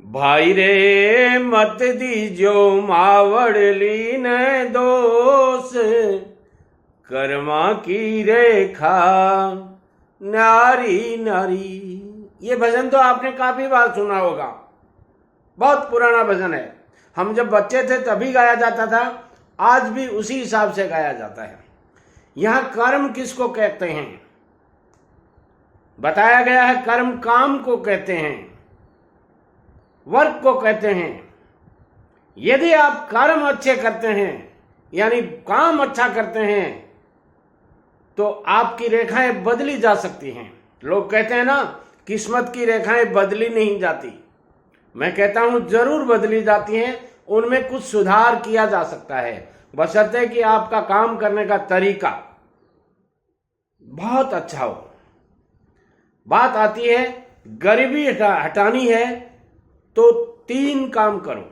भाई रे मत दीजो मावड़ली ने दोष, कर्मा की रेखा नारी नारी। ये भजन तो आपने काफी बार सुना होगा, बहुत पुराना भजन है। हम जब बच्चे थे तभी गाया जाता था, आज भी उसी हिसाब से गाया जाता है। यहां कर्म किसको कहते हैं बताया गया है। कर्म काम को कहते हैं, वर्क को कहते हैं। यदि आप कर्म अच्छे करते हैं यानी काम अच्छा करते हैं तो आपकी रेखाएं बदली जा सकती हैं। लोग कहते हैं ना, किस्मत की रेखाएं बदली नहीं जाती। मैं कहता हूं जरूर बदली जाती हैं, उनमें कुछ सुधार किया जा सकता है, बशर्ते कि आपका काम करने का तरीका बहुत अच्छा हो। बात आती है गरीबी हटानी है तो 3 काम करो।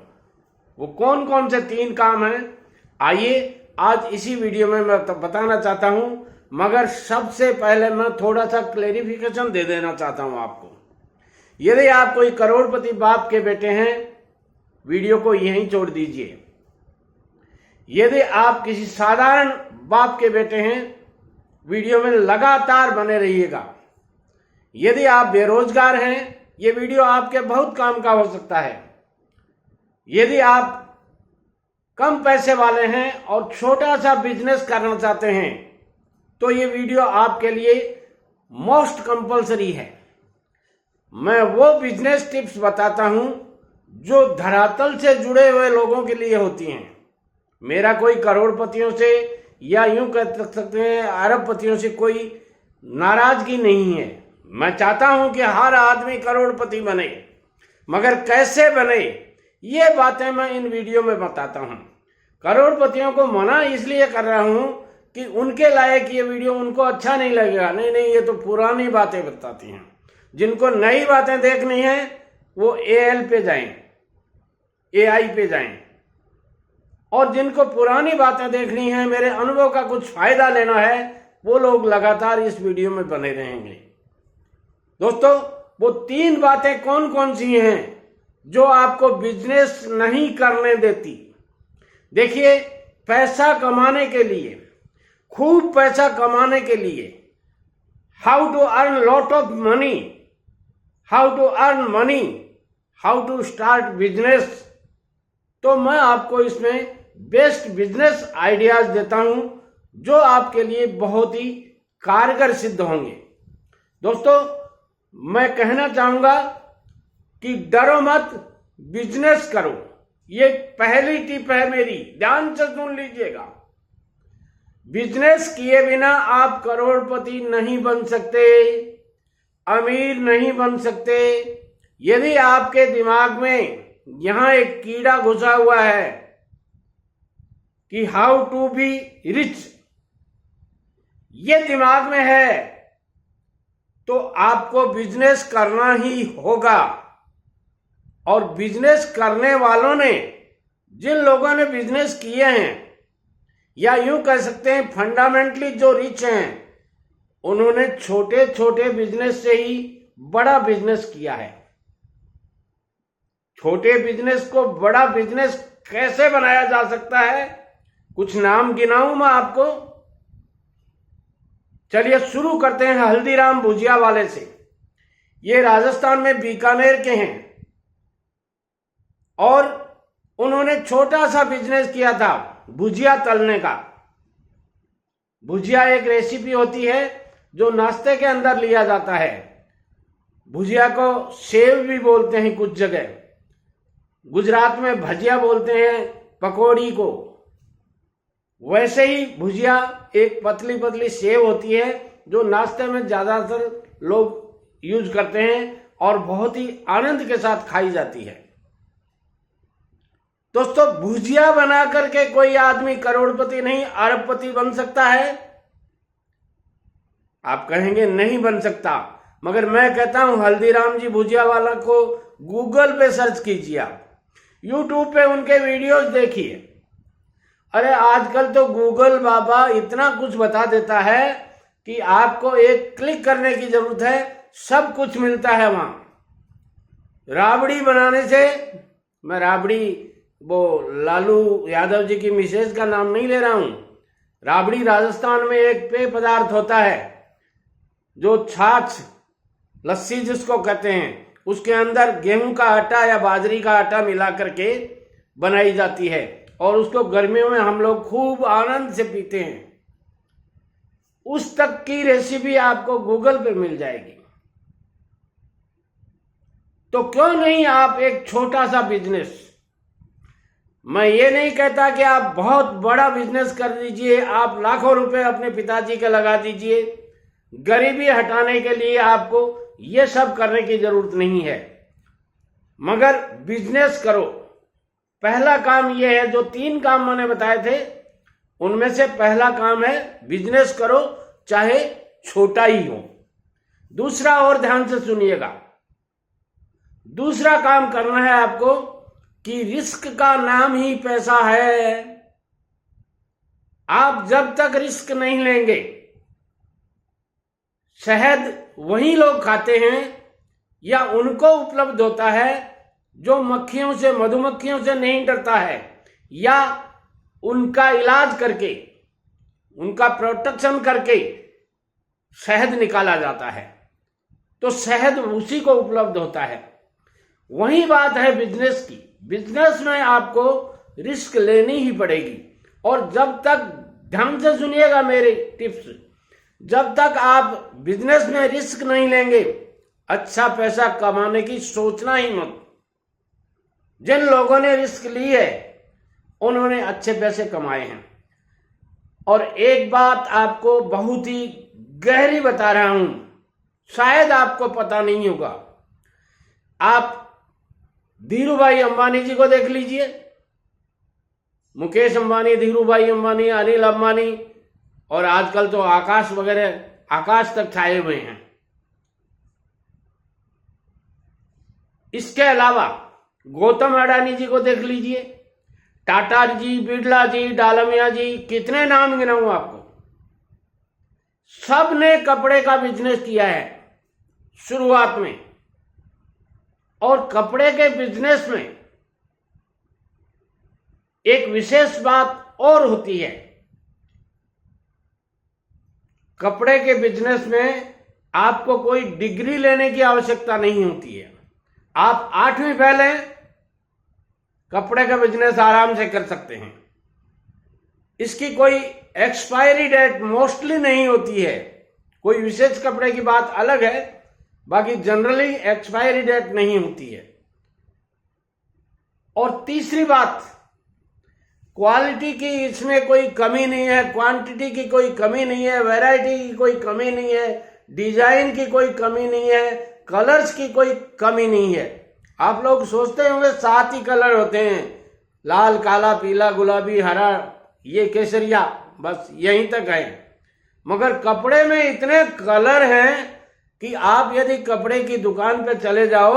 वो कौन कौन से 3 काम हैं, आइए आज इसी वीडियो में मैं बताना चाहता हूं। मगर सबसे पहले मैं थोड़ा सा क्लेरिफिकेशन दे देना चाहता हूं आपको। यदि आप कोई करोड़पति बाप के बेटे हैं, वीडियो को यहीं छोड़ दीजिए। यदि आप किसी साधारण बाप के बेटे हैं, वीडियो में लगातार बने रहिएगा। यदि आप बेरोजगार हैं, ये वीडियो आपके बहुत काम का हो सकता है। यदि आप कम पैसे वाले हैं और छोटा सा बिजनेस करना चाहते हैं तो ये वीडियो आपके लिए मोस्ट कंपलसरी है। मैं वो बिजनेस टिप्स बताता हूं जो धरातल से जुड़े हुए लोगों के लिए होती हैं। मेरा कोई करोड़पतियों से या यूं कह सकते हैं अरबपतियों से कोई नाराजगी नहीं है। मैं चाहता हूं कि हर आदमी करोड़पति बने, मगर कैसे बने ये बातें मैं इन वीडियो में बताता हूं। करोड़पतियों को मना इसलिए कर रहा हूं कि उनके लायक ये वीडियो उनको अच्छा नहीं लगेगा। नहीं, ये तो पुरानी बातें बताती हैं। जिनको नई बातें देखनी है वो AL पे जाएं, AI पे जाएं, और जिनको पुरानी बातें देखनी है, मेरे अनुभव का कुछ फायदा लेना है, वो लोग लगातार इस वीडियो में बने रहेंगे। दोस्तों, वो 3 बातें कौन कौन सी हैं जो आपको बिजनेस नहीं करने देती। देखिए, पैसा कमाने के लिए, खूब पैसा कमाने के लिए, how to earn lot of money, how to earn money, how to start business, तो मैं आपको इसमें बेस्ट बिजनेस आइडियाज देता हूं जो आपके लिए बहुत ही कारगर सिद्ध होंगे। दोस्तों, मैं कहना चाहूंगा कि डरो मत, बिजनेस करो। ये पहली टिप है मेरी, ध्यान से सुन लीजिएगा। बिजनेस किए बिना आप करोड़पति नहीं बन सकते, अमीर नहीं बन सकते। यदि आपके दिमाग में यहां एक कीड़ा घुसा हुआ है कि हाउ टू बी रिच, ये दिमाग में है, तो आपको बिजनेस करना ही होगा। और बिजनेस करने वालों ने, जिन लोगों ने बिजनेस किए हैं, या यूं कह सकते हैं फंडामेंटली जो रिच हैं, उन्होंने छोटे छोटे बिजनेस से ही बड़ा बिजनेस किया है। छोटे बिजनेस को बड़ा बिजनेस कैसे बनाया जा सकता है, कुछ नाम गिनाऊं मैं आपको। चलिए शुरू करते हैं हल्दीराम भुजिया वाले से। ये राजस्थान में बीकानेर के हैं और उन्होंने छोटा सा बिजनेस किया था भुजिया तलने का। भुजिया एक रेसिपी होती है जो नाश्ते के अंदर लिया जाता है। भुजिया को सेव भी बोलते हैं कुछ जगह, गुजरात में भजिया बोलते हैं पकौड़ी को। वैसे ही भुजिया एक पतली पतली सेव होती है जो नाश्ते में ज्यादातर लोग यूज करते हैं और बहुत ही आनंद के साथ खाई जाती है। दोस्तों, भुजिया बना करके कोई आदमी करोड़पति नहीं अरबपति बन सकता है? आप कहेंगे नहीं बन सकता, मगर मैं कहता हूं हल्दीराम जी भुजिया वाला को गूगल पे सर्च कीजिए, आप यूट्यूब पे उनके वीडियोस देखिए। अरे आजकल तो गूगल बाबा इतना कुछ बता देता है कि आपको एक क्लिक करने की जरूरत है, सब कुछ मिलता है वहां। राबड़ी बनाने से, मैं राबड़ी वो लालू यादव जी की मिसेज का नाम नहीं ले रहा हूं। राबड़ी राजस्थान में एक पेय पदार्थ होता है जो छाछ, लस्सी जिसको कहते हैं, उसके अंदर गेहूं का आटा या बाजरी का आटा मिला करके बनाई जाती है और उसको गर्मियों में हम लोग खूब आनंद से पीते हैं। उस तक की रेसिपी आपको गूगल पे मिल जाएगी। तो क्यों नहीं आप एक छोटा सा बिजनेस, मैं ये नहीं कहता कि आप बहुत बड़ा बिजनेस कर दीजिए, आप लाखों रुपए अपने पिताजी के लगा दीजिए। गरीबी हटाने के लिए आपको ये सब करने की जरूरत नहीं है, मगर बिजनेस करो। पहला काम ये है, जो 3 काम मैंने बताए थे उनमें से पहला काम है बिजनेस करो, चाहे छोटा ही हो। दूसरा, और ध्यान से सुनिएगा, दूसरा काम करना है आपको कि रिस्क का नाम ही पैसा है। आप जब तक रिस्क नहीं लेंगे, शहद वही लोग खाते हैं या उनको उपलब्ध होता है जो मक्खियों से, मधुमक्खियों से नहीं डरता है, या उनका इलाज करके, उनका प्रोटेक्शन करके शहद निकाला जाता है, तो शहद उसी को उपलब्ध होता है। वही बात है बिजनेस की। बिजनेस में आपको रिस्क लेनी ही पड़ेगी, और जब तक, ध्यान से सुनिएगा मेरे टिप्स, जब तक आप बिजनेस में रिस्क नहीं लेंगे, अच्छा पैसा कमाने की सोचना ही मत। जिन लोगों ने रिस्क ली है उन्होंने अच्छे पैसे कमाए हैं। और एक बात आपको बहुत ही गहरी बता रहा हूं, शायद आपको पता नहीं होगा। आप धीरू भाई अंबानी जी को देख लीजिए, मुकेश अंबानी, धीरू भाई अंबानी, अनिल अंबानी, और आजकल तो आकाश वगैरह, आकाश तक छाए हुए हैं। इसके अलावा गौतम अडानी जी को देख लीजिए, टाटा जी, बिरला जी, डालमिया जी, कितने नाम गिनाऊं आपको। सब ने कपड़े का बिजनेस किया है शुरुआत में। और कपड़े के बिजनेस में एक विशेष बात और होती है। कपड़े के बिजनेस में आपको कोई डिग्री लेने की आवश्यकता नहीं होती है। आप 8वीं फेल हैं, कपड़े का बिजनेस आराम से कर सकते हैं। इसकी कोई एक्सपायरी डेट मोस्टली नहीं होती है। कोई विशेष कपड़े की बात अलग है, बाकी जनरली एक्सपायरी डेट नहीं होती है। और तीसरी बात, क्वालिटी की इसमें कोई कमी नहीं है, क्वांटिटी की कोई कमी नहीं है, वैरायटी की कोई कमी नहीं है, डिजाइन की कोई कमी नहीं है, कलर्स की कोई कमी नहीं है। आप लोग सोचते होंगे 7 ही कलर होते हैं, लाल, काला, पीला, गुलाबी, हरा, ये केसरिया, बस यहीं तक है। मगर कपड़े में इतने कलर हैं कि आप यदि कपड़े की दुकान पे चले जाओ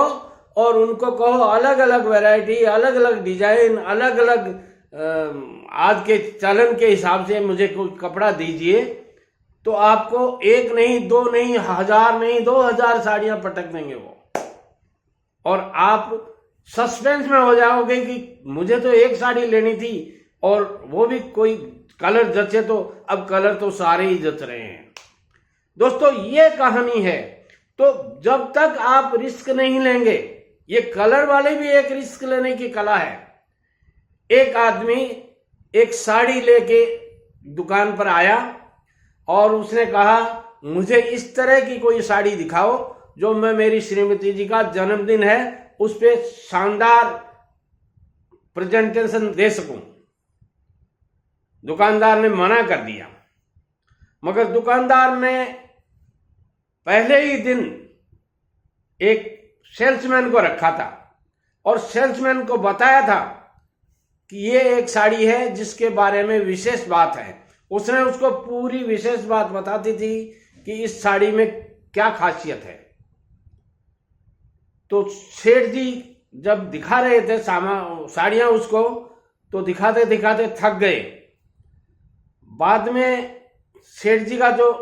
और उनको कहो अलग अलग वैरायटी, अलग अलग डिजाइन, अलग अलग आज के चलन के हिसाब से मुझे कोई कपड़ा दीजिए, तो आपको 1 नहीं, 2 नहीं, 1000 नहीं, 2000 साड़ियां पटक देंगे वो। और आप सस्पेंस में हो जाओगे कि मुझे तो एक साड़ी लेनी थी और वो भी कोई कलर जचे, तो अब कलर तो सारे ही जच रहे हैं। दोस्तों, ये कहानी है। तो जब तक आप रिस्क नहीं लेंगे, ये कलर वाले भी एक रिस्क लेने की कला है। एक आदमी एक साड़ी लेके दुकान पर आया और उसने कहा, मुझे इस तरह की कोई साड़ी दिखाओ जो मैं, मेरी श्रीमती जी का जन्मदिन है, उस पर शानदार प्रेजेंटेशन दे सकूं। दुकानदार ने मना कर दिया, मगर दुकानदार ने पहले ही दिन एक सेल्समैन को रखा था और सेल्समैन को बताया था कि ये एक साड़ी है जिसके बारे में विशेष बात है। उसने उसको पूरी विशेष बात बताती थी कि इस साड़ी में क्या खासियत है। तो सेठ जी जब दिखा रहे थे साड़ियां उसको, तो दिखाते दिखाते थक गए। बाद में सेठ जी का जो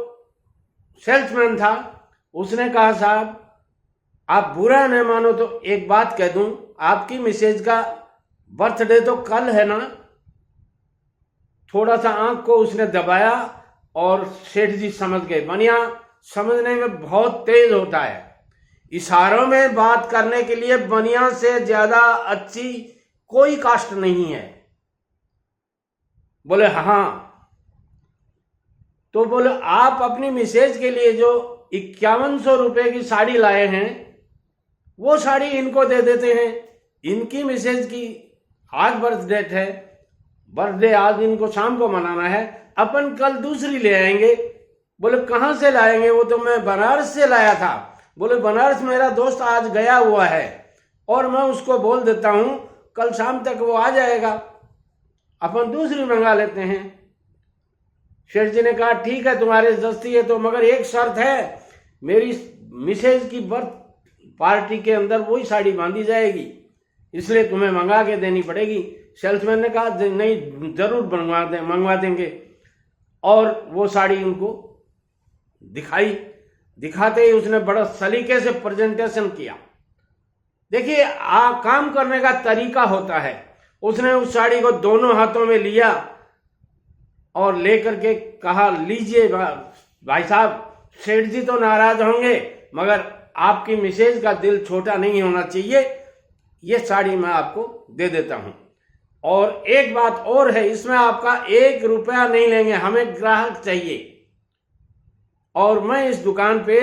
सेल्समैन था उसने कहा, साहब आप बुरा न मानो तो एक बात कह दूं, आपकी मिसेज का बर्थडे तो कल है ना। थोड़ा सा आंख को उसने दबाया और सेठ जी समझ गए। बनिया समझने में बहुत तेज होता है। इशारों में बात करने के लिए बनिया से ज्यादा अच्छी कोई कास्ट नहीं है। बोले हाँ। तो बोले आप अपनी मिसेज के लिए जो 5100 रुपए की साड़ी लाए हैं वो साड़ी इनको दे देते हैं। इनकी मिसेज की आज बर्थडे है, बर्थडे आज इनको शाम को मनाना है, अपन कल दूसरी ले आएंगे। बोले कहां से लाएंगे? वो तो मैं बनारस से लाया था। बोले बनारस मेरा दोस्त आज गया हुआ है और मैं उसको बोल देता हूं कल शाम तक वो आ जाएगा, अपन दूसरी मंगा लेते हैं। शेठ जी ने कहा ठीक है तुम्हारी जस्ती है तो, मगर एक शर्त है, मेरी मिसेज की बर्थ पार्टी के अंदर वही साड़ी बांधी जाएगी, इसलिए तुम्हें मंगा के देनी पड़ेगी। सेल्समैन ने कहा नहीं जरूर मंगवा देंगे। और वो साड़ी उनको दिखाई। दिखाते ही उसने बड़ा सलीके से प्रेजेंटेशन किया। देखिए काम करने का तरीका होता है। उसने उस साड़ी को दोनों हाथों में लिया और लेकर के कहा लीजिए भाई साहब, सेठ जी तो नाराज होंगे मगर आपकी मिसेज का दिल छोटा नहीं होना चाहिए, ये साड़ी मैं आपको दे देता हूं। और एक बात और है, इसमें आपका 1 रुपया नहीं लेंगे, हमें ग्राहक चाहिए। और मैं इस दुकान पे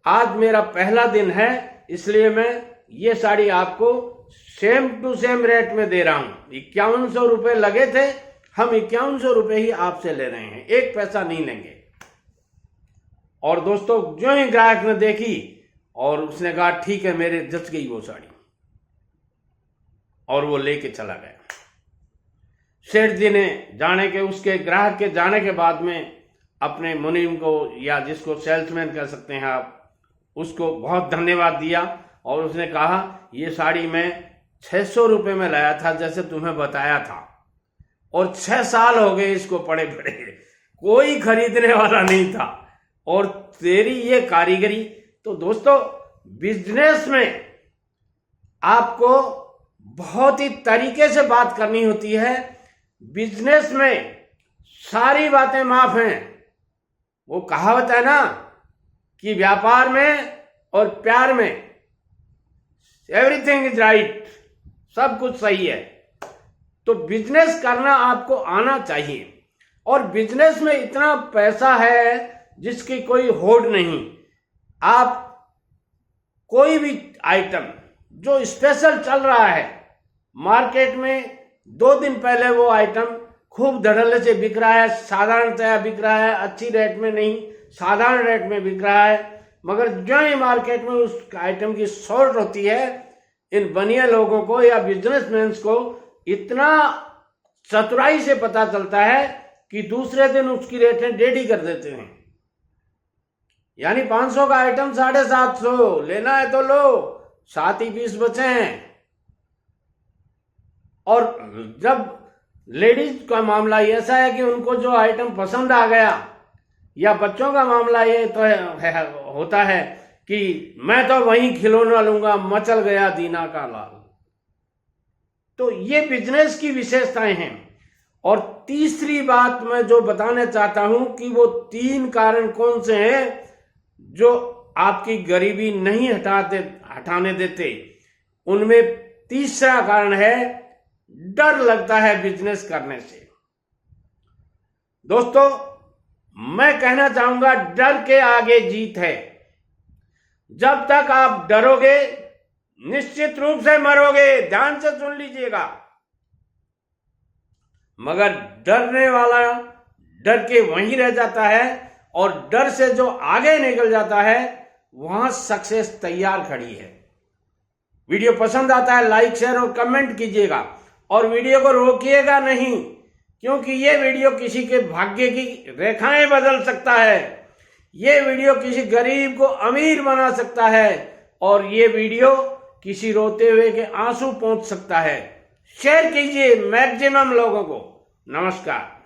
आज मेरा पहला दिन है, इसलिए मैं ये साड़ी आपको सेम टू सेम रेट में दे रहा हूं। 5100 रुपए लगे थे, हम 5100 रुपए ही आपसे ले रहे हैं, 1 पैसा नहीं लेंगे। और दोस्तों जो ही ग्राहक ने देखी और उसने कहा ठीक है मेरे जच गई वो साड़ी, और वो लेके चला गया। सेठ जी ने जाने के उसके ग्राहक के जाने के बाद में अपने मुनीम को, या जिसको सेल्समैन कह सकते हैं आप, उसको बहुत धन्यवाद दिया और उसने कहा ये साड़ी मैं 600 रुपए में लाया था जैसे तुम्हें बताया था, और 6 साल हो गए इसको पड़े पड़े, कोई खरीदने वाला नहीं था, और तेरी ये कारीगरी। तो दोस्तों बिजनेस में आपको बहुत ही तरीके से बात करनी होती है। बिजनेस में सारी बातें माफ हैं। वो कहावत है ना कि व्यापार में और प्यार में एवरीथिंग इज राइट, सब कुछ सही है। तो बिजनेस करना आपको आना चाहिए, और बिजनेस में इतना पैसा है जिसकी कोई होड़ नहीं। आप कोई भी आइटम जो स्पेशल चल रहा है मार्केट में, 2 दिन पहले वो आइटम खूब धड़ल्ले से बिक रहा है, साधारणतया बिक रहा है, अच्छी रेट में नहीं साधारण रेट में बिक रहा है, मगर जो ही मार्केट में उस आइटम की शॉर्ट होती है, इन बनिया लोगों को या बिजनेसमैन को इतना चतुराई से पता चलता है कि दूसरे दिन उसकी रेटें डेढ़ी कर देते हैं। यानी 500 का आइटम 750, लेना है तो लो, 7 ही पीस बचे हैं। और जब लेडीज का मामला ऐसा है कि उनको जो आइटम पसंद आ गया, या बच्चों का मामला ये तो होता है कि मैं तो वहीं खिलौना लूंगा, मचल गया दीना का लाल। तो ये बिजनेस की विशेषताएं हैं। और तीसरी बात मैं जो बताना चाहता हूं कि वो 3 कारण कौन से हैं जो आपकी गरीबी नहीं हटाने देते। उनमें तीसरा कारण है डर लगता है बिजनेस करने से। दोस्तों मैं कहना चाहूंगा डर के आगे जीत है। जब तक आप डरोगे निश्चित रूप से मरोगे, ध्यान से सुन लीजिएगा। मगर डरने वाला डर के वहीं रह जाता है, और डर से जो आगे निकल जाता है वहां सक्सेस तैयार खड़ी है। वीडियो पसंद आता है लाइक शेयर और कमेंट कीजिएगा, और वीडियो को रोकिएगा नहीं, क्योंकि ये वीडियो किसी के भाग्य की रेखाएं बदल सकता है। ये वीडियो किसी गरीब को अमीर बना सकता है, और ये वीडियो किसी रोते हुए के आंसू पहुंच सकता है। शेयर कीजिए मैक्सिमम लोगों को। नमस्कार।